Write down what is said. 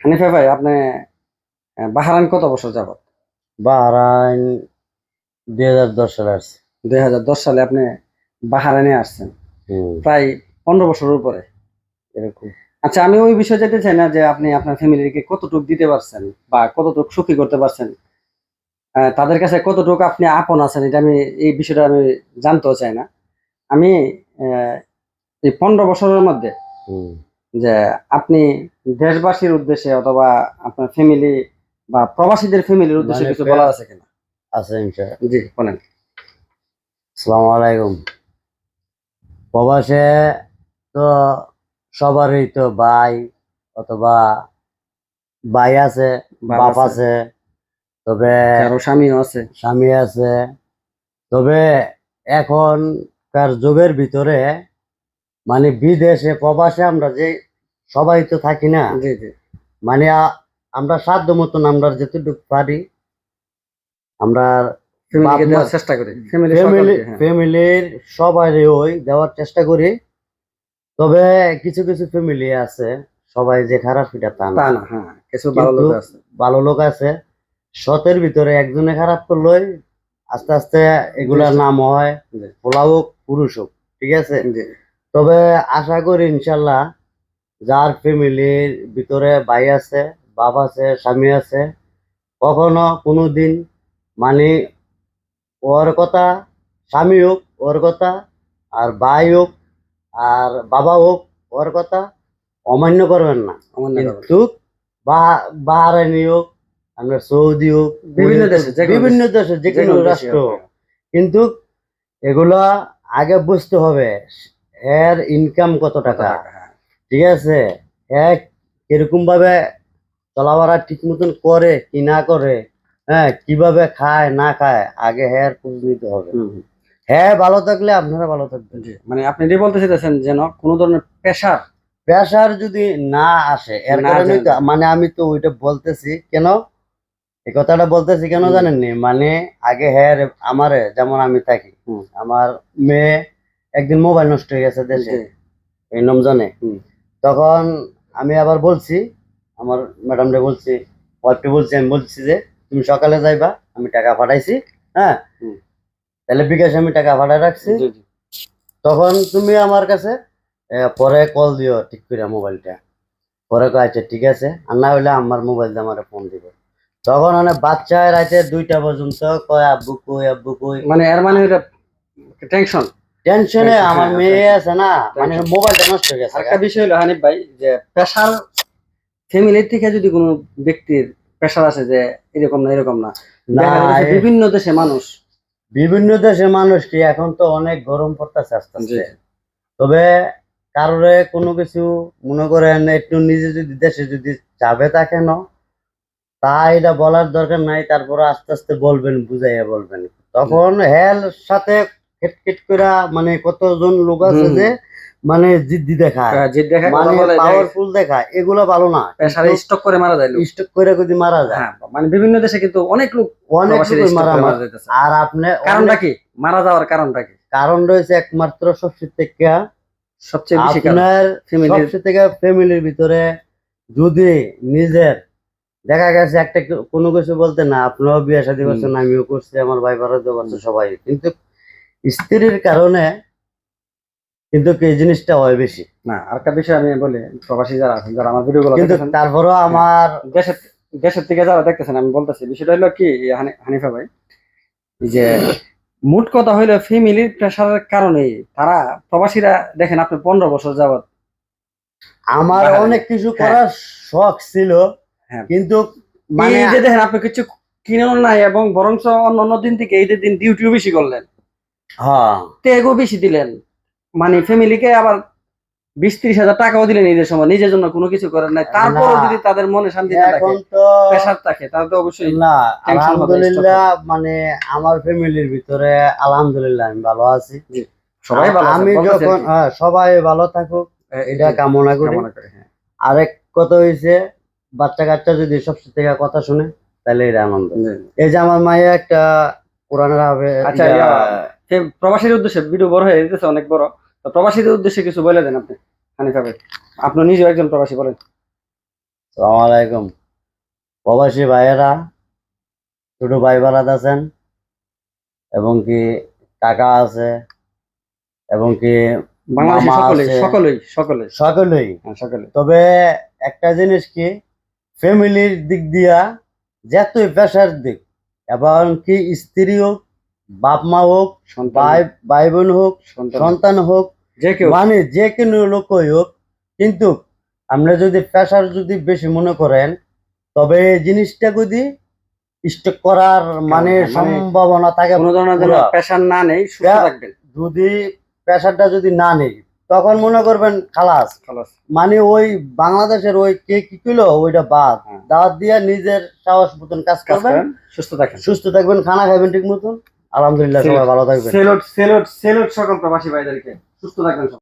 হানিফা ভাই, আপনি বাহারাইন কত বছর যাবত? বাহরাইন 2010 সালে আসছে। 2010 সালে আপনি বাহারাইনে আসছেন, হুম, প্রায় 15 বছরের উপরে। এরকম। আচ্ছা, আমি ওই বিষয়ে যেতে চাই না যে আপনি আপনার ফ্যামিলিকে কতটুকু দিতে পারছেন বা কতটুকু সুখী করতে পারছেন, তাদের কাছে কতটুকু আপনি আপন আছেন, এটা আমি এই বিষয়টা আমি জানতেও চাই না। আমি আহ, এই 15 বছরের মধ্যে হুম, যে আপনি দেশবাসীর উদ্দেশ্যে অথবা আপনার ফ্যামিলি বা প্রবাসীদের ফ্যামিলির উদ্দেশ্যে মানে কিছু বলার আছে কিনা? আছে ইনশাআল্লাহ। জি, বলেন। আসসালামু আলাইকুম। প্রবাসে তো সবারই তো ভাই অথবা ভাই আছে, বাপ বাপ আছে, আছে, তবে কারো স্বামীও আছে। স্বামী আছে। তবে এখনকার যুগের ভিতরে মানে বিদেশে প্রবাসে আমরা যে সবাই তো থাকি না। জি, জি। মানে আমরা সাধ্য মতন আমরা যেটুকু পারি আমরা বাপ ফ্যামিলিকে মা দেওয়ার চেষ্টা করি, ফ্যামিলি ফ্যামিলি সকলকে। হ্যাঁ, ফ্যামিলির সবারই ওই দেওয়ার চেষ্টা করি। তবে কিছু কিছু ফ্যামিলি আছে, সবাই যে খারাপ এটা তা তা না। না, হ্যাঁ, কিছু ভালো কিন্তু লোক আছে। ভালো লোক আছে, শতের ভিতরে একজনে খারাপ করলেই আস্তে আস্তে এগুলার জিনিসটা। নাম হয় জি, পোলা হোক পুরুষ হোক, ঠিক আছে। জি। তবে আশা করি ইনশাল্লাহ যার ফ্যামিলির ভিতরে ভাই আছে, বাপ আছে, স্বামী আছে, কখনো কোনোদিন মানে ওর কথা, স্বামী হোক ওর কথা, আর ভাই হোক আর বাবা হোক ওর কথা অমান্য করবেন না। অমান্য করবেন। কিন্তু বাহারাইনি হোক, আপনার সৌদি হোক, বিভিন্ন কুয়েত হোক, দেশে, যে কোনো বিভিন্ন দেশে, দেশে যে যে কোনো কোনো দেশে রাষ্ট্র হোক না হোক, কেন। কিন্তু এগুলা আগে বুঝতে হবে এর ইনকাম কত কত টাকা, টাকা? হ্যাঁ। ঠিক আছে। এক কিরকম ভাবে চলাফেরা ঠিক মতন করে কি না করে, হ্যাঁ, কিভাবে খায় না খায়, আগে হ্যাঁ খোঁজ নিতে হবে। হুম, হুম। হ্যাঁ ভালো থাকলে আপনারা ভালো থাকবেন। জি, মানে আপনি যে বলতে চাইতেছেন যেন কোনো ধরনের প্রেশার প্রেশার যদি না আসে, এর না কারণেই যেন তো থাকে। মানে আমি তো ওইটা বলতেছি কেন, এই কথাটা বলতেছি কেন হুম, জানেননি, মানে আগে হ্যাঁ আমারে যেমন আমি থাকি, হুম। আমার মেয়ে একদিন মোবাইল নষ্ট হয়ে গেছে দেশে জি। এই রমজানে। হুম, তখন আমি আবার বলছি, আমার ম্যাডামরে বলছি, ওয়াইফকে বলছি, আমি বলছি যে তুমি সকালে যাইবা, আমি টাকা পাঠাইছি, হ্যাঁ, হুম। তাহলে বিকাশে আমি টাকা পাঠাই রাখছি, জি, জি। তখন তুমি আমার কাছে পরে কল দিও ঠিক করে মোবাইলটা। পরে কয় আচ্ছা ঠিক আছে, আর না হইলে আমার মোবাইল দিয়ে আমার ফোন দিব। তখন অনেক বাচ্চা রাইতে 2টা পর্যন্ত কয় আব্বু কই আব্বু কই। মানে এর মানে এটা টেনশন। টেনশনে টেনশন, আমার হ্যাঁ, মেয়ে টেনশন, আছে না, মানে টেনশন। মোবাইলটা নষ্ট হয়ে গেছে গা। আরেকটা বিষয় হলো হানিফ ভাই, যে প্রেশার ফ্যামিলির থেকে যদি কোনো ব্যক্তির প্রেশার আসে যে এরকম না এরকম না, না দেখা যাচ্ছে এ বিভিন্ন দেশে মানুষ। বিভিন্ন দেশের মানুষ কি এখন তো অনেক গরম পড়তেছে আস্তে জি, আস্তে। জি। তবে কারোরে কোনো কিছু মনে করেন একটু নিজে যদি দেশে যদি চাবে তা কেন, তা এটা বলার দরকার নাই, তারপরে আস্তে আস্তে বলবেন, বুঝাইয়া বলবেন। জি। তখন হেল সাথে খেটখেট করা মানে কতজন লোক আছে হুম, যে হুম। মানে জিদ্দি দেখায়, জিদ দেখায়, কথা মানে বলে, পাওয়ারফুল দেখায়, এগুলো ভালো না। প্রেশারে কিন্তু স্ট্রোক করে মারা যায় লোক। স্টক করে যদি মারা যায়, হ্যাঁ, মানে বিভিন্ন দেশে কিন্তু অনেক লোক অনেক প্রবাসীর লোকের স্ট্রোক মারা করে মারা যাইতেছে। আর আপনি কারণটা অনেক কি? মারা যাওয়ার কারণটা কি? কারণ রয়েছে একমাত্র সবচেয়ে থেকে সবচেয়ে বেশি কারণ আপনার ফ্যামিলির। সবচেয়ে থেকে ফ্যামিলির ভিতরে যদি নিজের দেখা গেছে একটা কোনো কিছু বলতে না, আপনিও বিয়ে শাদী হুম। করছেন, আমিও করছি, আমার ভাই ভারত করছে, সবাই, কিন্তু স্ত্রীর কারণে কিন্তু এই জিনিসটা হয় বেশি। না, আরেকটা বিষয় আমি বলি, প্রবাসী যারা আছেন, যারা আমার ভিডিও গুলো কিন্তু দেখতেছেন, তারপরও হ্যাঁ, আমার দেশের দেশের থেকে যারা দেখতেছেন, আমি বলতেছি বিষয়টা হলো কি, হানিফা ভাই, যে মোট কথা হইলো ফ্যামিলির প্রেশারের কারণে তারা, প্রবাসীরা দেখেন, আপনি 15 বছর যাবত আমার বাহারাইনে। অনেক কিছু হ্যাঁ, করার শখ ছিল, হ্যাঁ। কিন্তু এই মানে যে দেখেন, আপনি কিছু কিনেও নাই এবং বরঞ্চ অন্য অন্য দিন থেকে ঈদের দিন ডিউটিও বেশি করলেন, হ্যাঁ ত্যাগও বেশি দিলেন, মানে ফ্যামিলিকে আবার 20-30 হাজার টাকাও দিলেন ঈদের সময়, নিজের জন্য কোনো কিছু করেন নাই, না, তারপরও যদি তাদের মনে শান্তি না থাকে, এখন তো প্রেশার থাকে, তাহলে তো অবশ্যই না, টেনশন হবে, স্ট্রোক আলহামদুলিল্লাহ, হবে। মানে আমার ফ্যামিলির ভিতরে আলহামদুলিল্লাহ আমি ভালো আছি। জি, সবাই ভালো আছে আমি বলতেছি আর যখন কি। সবাই ভালো থাকুক এটা জি, কামনা করি। কামনা করি, হ্যাঁ। আরেক কথা হয়েছে, বাচ্চা কাচ্চা যদি সবচেয়ে থেকে কথা শুনে তাহলে এটা আনন্দ। জি। এই যে আমার মাইয়া একটা কোরআনের হবে আচ্ছা, প্রবাসীর উদ্দেশ্যে ভিডিও বড় হয়ে যেতেছে, অনেক বড়। তো প্রবাসীদের উদ্দেশ্যে কিছু বলে দেন আপনি, হানিফা ভাই, আপনি নিজেও একজন প্রবাসী, বলেন। আসসালামু আলাইকুম। প্রবাসী ভাইয়েরা, ছোট ভাই বারাদ আছেন, এবং কি কাকা আছে, এবং কি বাংলাদেশে মামা সকলেই আছে, সকলেই সকলেই সকলেই। হ্যাঁ, সকলেই। তবে একটা জিনিস কি, ফ্যামিলির দিক দিয়া যতই পেশার দিক, এবং কি স্ত্রী হোক, বাপ মা হোক, সন্তান ভাই ভাই বোন হোক, সন্তান সন্তান হোক, যে কেউ মানে যে কোনো লোকই হোক, কিন্তু আমরা যদি প্রেশার যদি বেশি মনে করেন, তবে এই জিনিসটা যদি স্টক করার মানে মানে সম্ভাবনা থাকে কোনো ধরনের যেন পুরা। প্রেশার না নেই, সুস্থ প্যা- থাকবেন। যদি প্রেশারটা যদি না নেই, তখন মনে করবেন খালাস, খালাস। মানে ওই বাংলাদেশের ওই কে কি কিলো ওইটা বাদ, হ্যাঁ। দাওয়াত দিয়ে নিজের সাহস মতন কাজ কাজ করবেন, করেন, সুস্থ থাকেন। সুস্থ থাকবেন, খানা খাবেন ঠিক মতন। আলহামদুলিল্লাহ, সবাই ভালো থাকবেন। সেলুট সেলুট সেলুট সকল প্রবাসী ভাইদেরকে। সুস্থ থাকবেন সবাই।